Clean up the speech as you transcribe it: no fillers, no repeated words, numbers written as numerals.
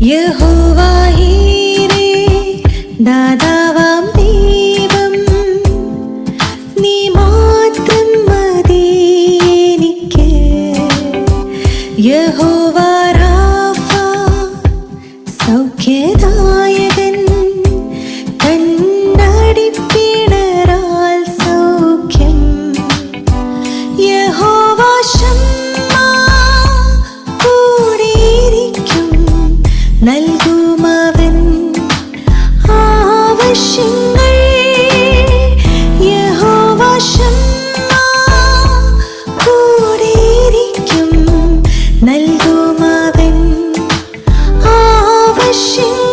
യഹോവയേ ദാതാവാം ദൈവം നീ മാത്രം മതി എനിക്ക്. യഹോവ റാഫ സൗഖ്യദായകൻ കണ്ണടിപ്പിണറാൽ സൗഖ്യം. യഹോവ ശമ്മാ കൂടിയിരിക്കും നൽകുമവൻ ആവശ്യങ്ങൾ. യഹോവ ശമ്മാ കൂടിയിരിക്കും നൽകുമവൻ ആവശ്യങ്ങൾ.